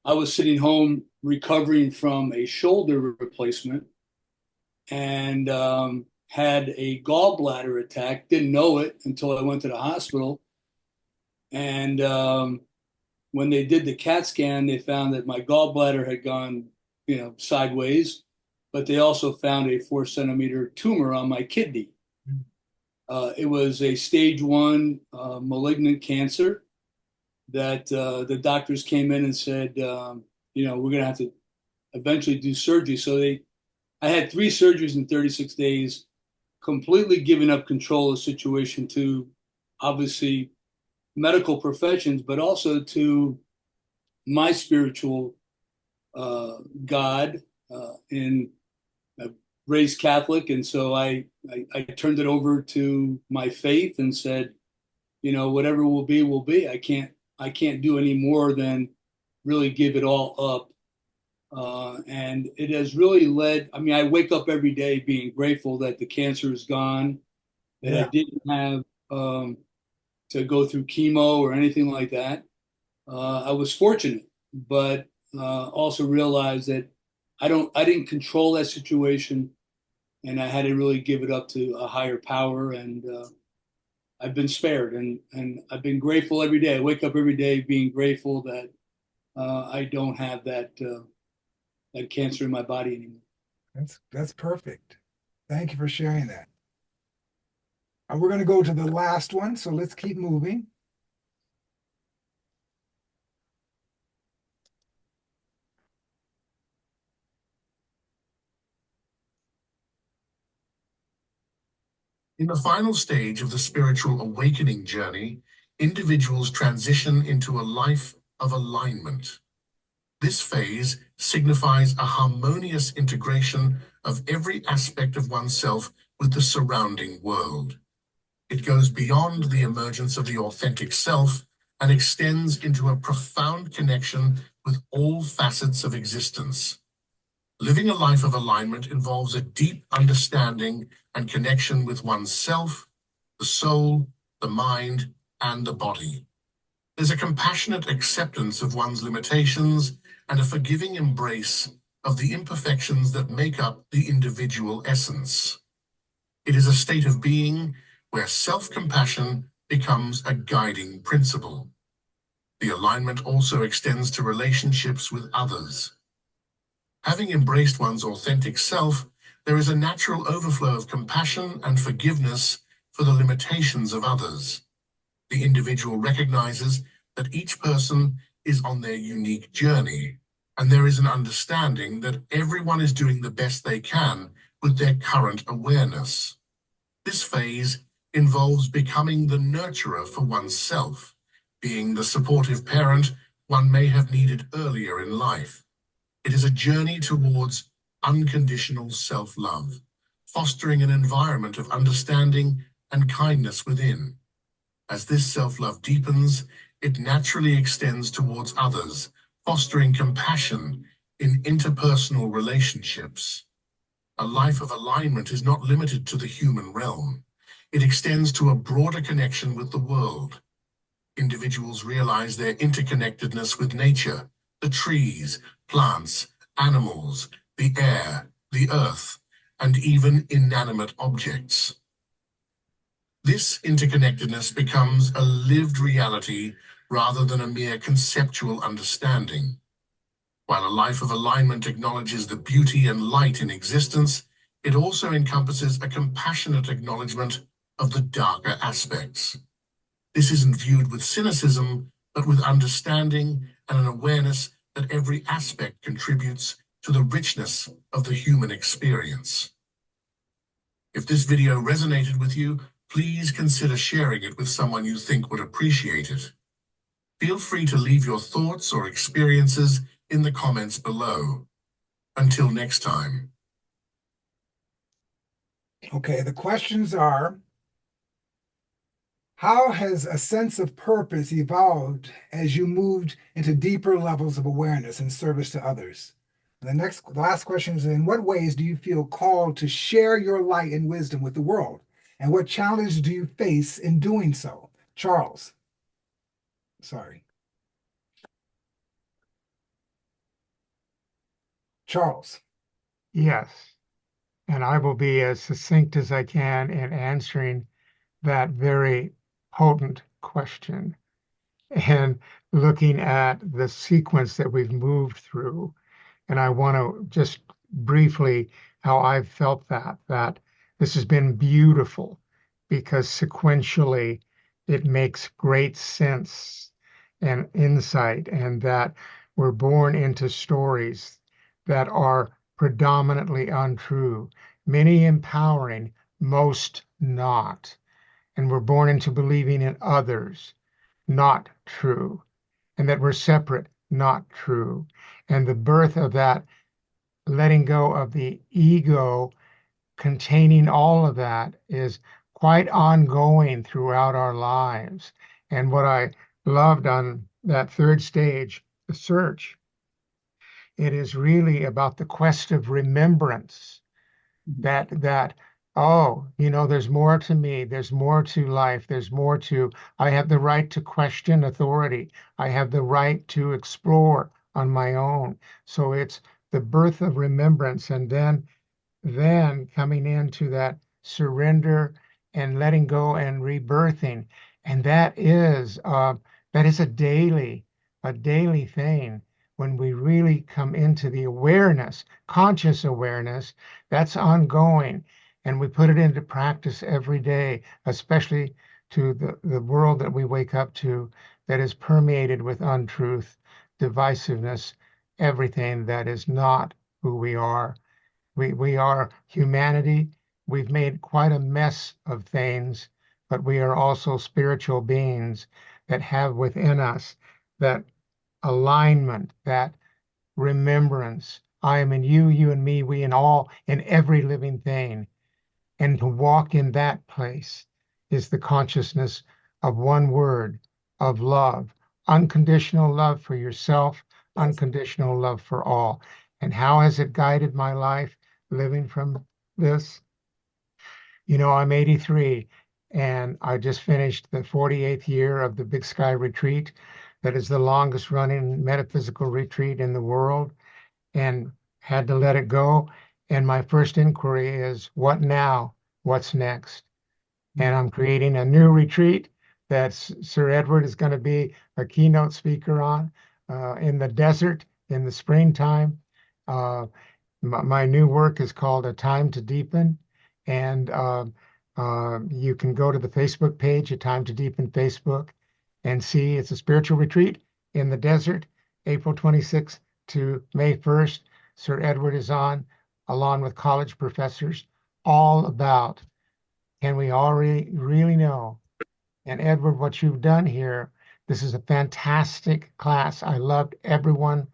I was sitting home recovering from a shoulder replacement and had a gallbladder attack. Didn't know it until I went to the hospital. And when they did the CAT scan, they found that my gallbladder had gone, sideways, but they also found a 4 centimeter tumor on my kidney. It was a stage 1 malignant cancer that the doctors came in and said, we're going to have to eventually do surgery. So I had 3 surgeries in 36 days, completely giving up control of the situation to obviously medical professions, but also to my spiritual God. In raised Catholic, and so I turned it over to my faith and said, whatever will be. I can't do any more than really give it all up. And it has really led. I mean, I wake up every day being grateful that the cancer is gone, that I didn't have to go through chemo or anything like that. I was fortunate, but also realized that I didn't control that situation, and I had to really give it up to a higher power. And I've been spared, and I've been grateful every day. I wake up every day being grateful that I don't have that cancer in my body anymore. That's perfect. Thank you for sharing that. We're going to go to the last one, so let's keep moving. In the final stage of the spiritual awakening journey, individuals transition into a life of alignment. This phase signifies a harmonious integration of every aspect of oneself with the surrounding world. It goes beyond the emergence of the authentic self and extends into a profound connection with all facets of existence. Living a life of alignment involves a deep understanding and connection with oneself, the soul, the mind, and the body. There's a compassionate acceptance of one's limitations and a forgiving embrace of the imperfections that make up the individual essence. It is a state of being where self-compassion becomes a guiding principle. The alignment also extends to relationships with others. Having embraced one's authentic self, there is a natural overflow of compassion and forgiveness for the limitations of others. The individual recognizes that each person is on their unique journey, and there is an understanding that everyone is doing the best they can with their current awareness. This phase involves becoming the nurturer for oneself, being the supportive parent one may have needed earlier in life. It is a journey towards unconditional self-love, fostering an environment of understanding and kindness within. As this self-love deepens, it naturally extends towards others, fostering compassion in interpersonal relationships. A life of alignment is not limited to the human realm. It extends to a broader connection with the world. Individuals realize their interconnectedness with nature, the trees, plants, animals, the air, the earth, and even inanimate objects. This interconnectedness becomes a lived reality rather than a mere conceptual understanding. While a life of alignment acknowledges the beauty and light in existence, it also encompasses a compassionate acknowledgement of the darker aspects. This isn't viewed with cynicism, but with understanding and an awareness that every aspect contributes to the richness of the human experience. If this video resonated with you, please consider sharing it with someone you think would appreciate it. Feel free to leave your thoughts or experiences in the comments below. Until next time. Okay, the questions are, how has a sense of purpose evolved as you moved into deeper levels of awareness and service to others? The last question is, in what ways do you feel called to share your light and wisdom with the world? And what challenge do you face in doing so? Charles. Sorry. Charles. Yes. And I will be as succinct as I can in answering that very potent question and looking at the sequence that we've moved through. And I want to just briefly how I've felt that this has been beautiful because sequentially it makes great sense and insight, and that we're born into stories that are predominantly untrue, many empowering, most not. And we're born into believing in others, not true, and that we're separate, not true. And the birth of that letting go of the ego containing all of that is quite ongoing throughout our lives. And what I loved on that third stage, the search, it is really about the quest of remembrance that oh, there's more to me, there's more to life, there's more to, I have the right to question authority, I have the right to explore on my own. So it's the birth of remembrance, and then coming into that surrender and letting go and rebirthing. And that is a daily thing. When we really come into the awareness, conscious awareness, that's ongoing. And we put it into practice every day, especially to the world that we wake up to that is permeated with untruth, divisiveness, everything that is not who we are. We are humanity. We've made quite a mess of things, but we are also spiritual beings that have within us that alignment, that remembrance. I am in you, you and me, we in all, in every living thing. And to walk in that place is the consciousness of one word, of love, unconditional love for yourself, unconditional love for all. And how has it guided my life living from this? I'm 83 and I just finished the 48th year of the Big Sky Retreat. That is the longest running metaphysical retreat in the world, and had to let it go. And my first inquiry is, what now? What's next? And I'm creating a new retreat that Sir Edward is going to be a keynote speaker on in the desert in the springtime. My new work is called A Time to Deepen, and you can go to the Facebook page, A Time to Deepen Facebook, and see it's a spiritual retreat in the desert, April 26th to May 1st. Sir Edward is on, along with college professors, all about can we already really know? And Edward, what you've done here, this is a fantastic class. I loved everyone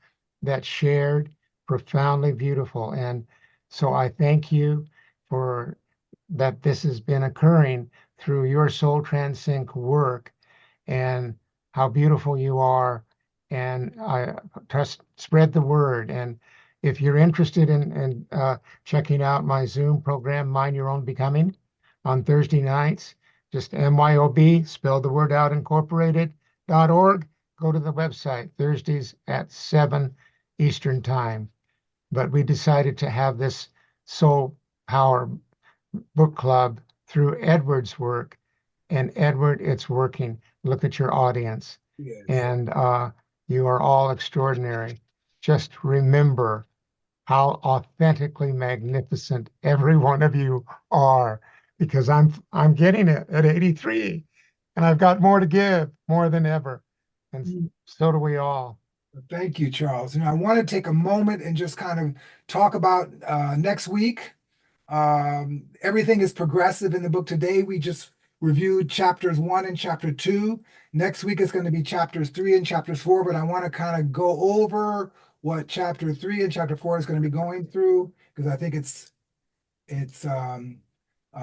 that shared, profoundly beautiful. And so I thank you for that this has been occurring through your SoulTranSync work and how beautiful you are. And I trust spread the word. And if you're interested in checking out my Zoom program, Mind Your Own Becoming, on Thursday nights, just MYOB, spell the word out, incorporated.org. Go to the website, Thursdays at 7 Eastern Time. But we decided to have this Soul Power book club through Edward's work. And Edward, it's working. Look at your audience. Yes. And you are all extraordinary. Just remember how authentically magnificent every one of you are, because I'm getting it at 83, and I've got more to give, more than ever. And so do we all. Thank you, Charles. I want to take a moment and just kind of talk about next week. Everything is progressive in the book. Today, we just reviewed chapters 1 and chapter 2. Next week is going to be chapters 3 and chapters 4, but I want to kind of go over what chapter 3 and chapter 4 is going to be going through, because I think it's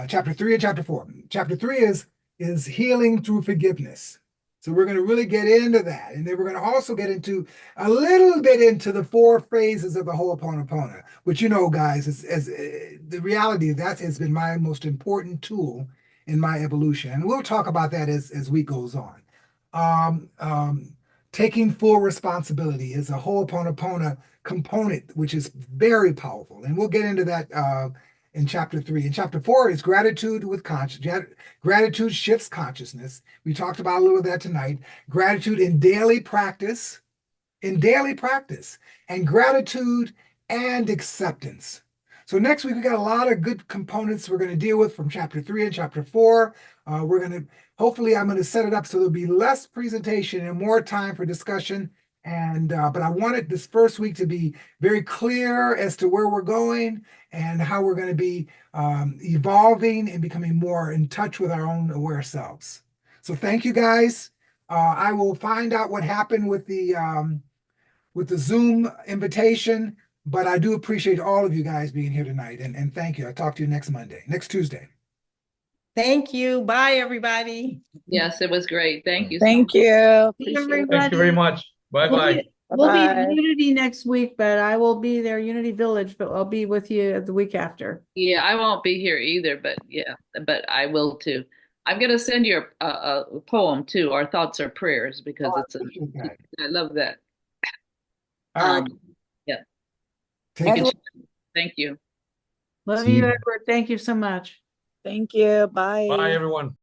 chapter 3 and chapter 4. Chapter 3 is healing through forgiveness. So we're going to really get into that. And then we're going to also get into a little bit into the 4 phases of the Ho'oponopono, which, guys, as the reality that has been my most important tool in my evolution. And we'll talk about that as week goes on. Taking full responsibility is a Ho'oponopono component, which is very powerful. And we'll get into that in chapter 3. And chapter 4 is gratitude with conscious. Gratitude shifts consciousness. We talked about a little of that tonight. Gratitude in daily practice, and gratitude and acceptance. So next week, we got a lot of good components we're going to deal with from chapter 3 and chapter 4. Hopefully, I'm going to set it up so there'll be less presentation and more time for discussion. And but I wanted this first week to be very clear as to where we're going and how we're going to be evolving and becoming more in touch with our own aware selves. So thank you, guys. I will find out what happened with the Zoom invitation, but I do appreciate all of you guys being here tonight, and thank you. I'll talk to you next Tuesday. Thank you. Bye, everybody. Yes, it was great. Thank you. Thank you. Everybody. Thank you very much. Bye-bye. We'll be at Unity next week, but I will be there, Unity Village, but I'll be with you the week after. Yeah, I won't be here either, but I will too. I'm going to send you a poem too. Our thoughts are prayers, because I love that. All right. Yeah. Thank you. Love you, Edward. Thank you so much. Thank you. Bye. Bye, everyone.